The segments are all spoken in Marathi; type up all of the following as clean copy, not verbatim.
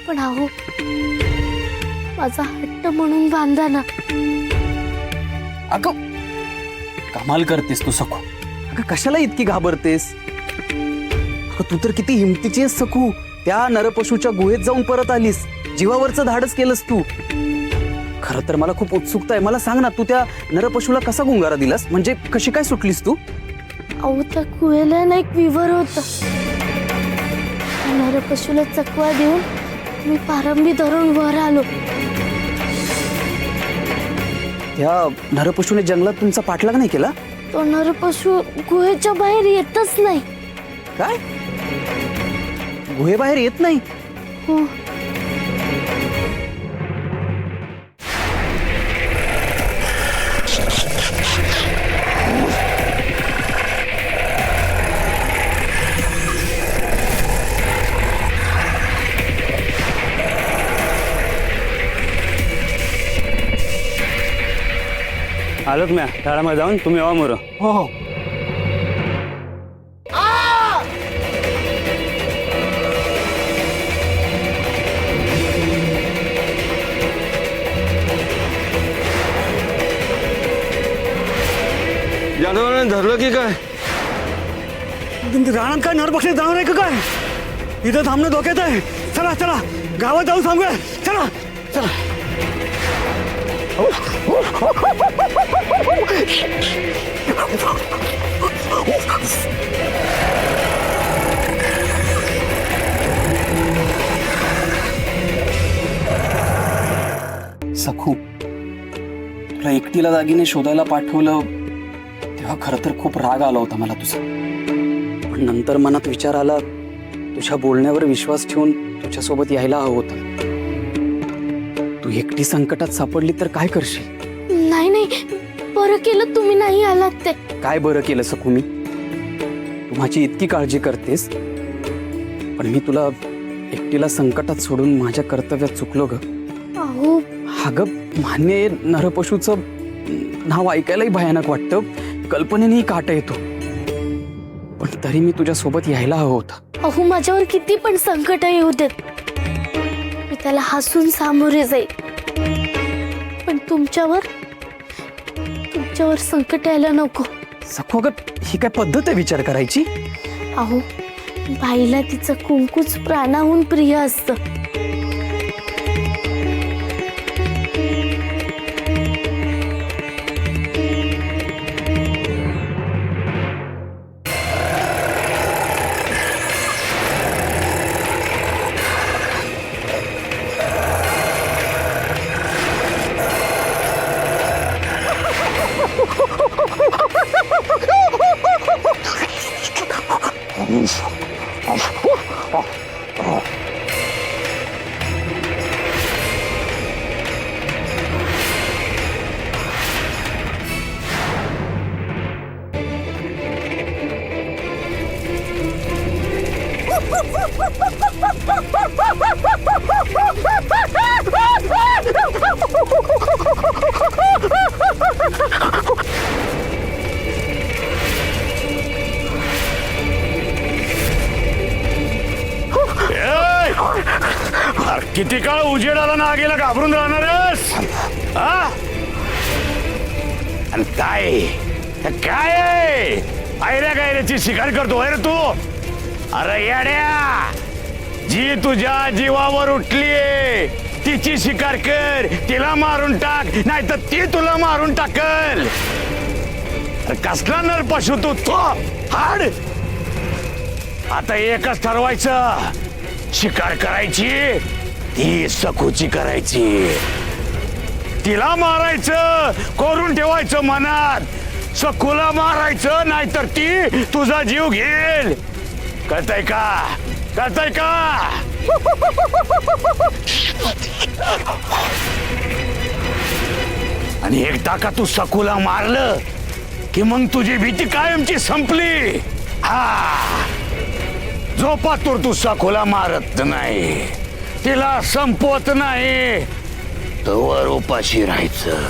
पण अहो माझा हट्ट म्हणून बांधा ना. अगं कमाल करतेस तू सखू. अगं कशाला इतकी घाबरतेस? अगं तू तर किती हिमतीची आहेस सखू. त्या नरपशूच्या गुहेत जाऊन परत आलीस, जीवावरचं धाडस केलंस तू. खरं तर मला खूप उत्सुकता आहे. मला सांग ना, तू त्या नरपशूला कसा गुंगारा दिलास? म्हणजे कशी काय सुटलीस तू? अहो त्या गुहेला ना एक विवर होता. नरपशूला चकवा देऊन मी पारंबी धरून वर आलो. त्या नरपशूने जंगलात तुमचा पाठलाग नाही केला? तो नरपशू गुहेच्या बाहेर येतच नाही. काय? गुहेबाहेर येत नाही? हो. आलोच म्या झाडामध्ये जाऊन तुम्ही यावा मोर. हो हो. जाधवाने धरलं की काय? रानात काय नरपक्षी जाणार आहे का काय? इथं थांबणं धोक्यात आहे. चला चला गावात जाऊन सांगूया. चला चला. सखू, तुला एकटीला दागिने शोधायला पाठवलं तेव्हा खरं तर खूप राग आला होता मला तुझा. पण नंतर मनात विचार आला, तुझ्या बोलण्यावर विश्वास ठेवून तुझ्यासोबत यायला हवं होतं. तू एकटी संकटात सापडली तर काय करशील? नाही नाही, बरं केलं तुम्ही नाही आलात ते. काय बरं केलं सखू मी? तू माझी इतकी काळजी करतेस, पण मी तुला एकटीला संकटात सोडून माझ्या कर्तव्यात चुकलो ग. अहो अगं मान्य आहे, नरपशूचं नाव ऐकायलाही भयानक वाटतं, कल्पनेनेही काटा येतो, पण तरी मी तुझ्या सोबत यायला हवं होतं. अहो माझ्यावर किती पण संकट येऊ देत, मी त्याला हसून सामोरे जाईल. पण तुमच्यावर संकट यायला नको. सखू अगं, ही काय पद्धत आहे विचार करायची? अहो बाईला तिचं कुंकूच प्राणाहून प्रिय असतं. किती काळ उजेड आला ना गेला घाबरून राहणारच? आणि काय काय आयऱ्या गायऱ्याची शिकार करतोय रे तू? अरे येड्या, जी तुझ्या जीवावर उठलीये तिची शिकार कर, तिला मारून टाक, नाही तर ती तुला मारून टाकल. कसला नर पशु तू तो हाड. आता एकच ठरवायचं, शिकार करायची ती सखूची करायची. तिला मारायचं करून ठेवायचं मनात, सखूला मारायचं नाहीतर ती तुझा जीव घेईल. कळतंय का? कळतंय का? आणि एकदा का तू सखूला मारलं की मग तुझी भीती कायमची संपली. हा, झोपातूर तू सखूला मारत नाही, तिला संपवत नाही, तोवर उपाशी राहायचं.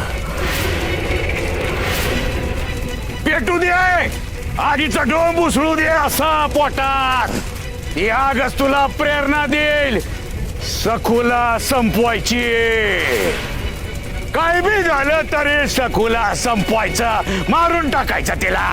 पेटू दे, आगीचा डोंब उसळू दे असा पोटात. ती आगच तुला प्रेरणा देईल सखूला संपवायची. काय बी झालं तरी सखूला संपवायचं, मारून टाकायचं तिला.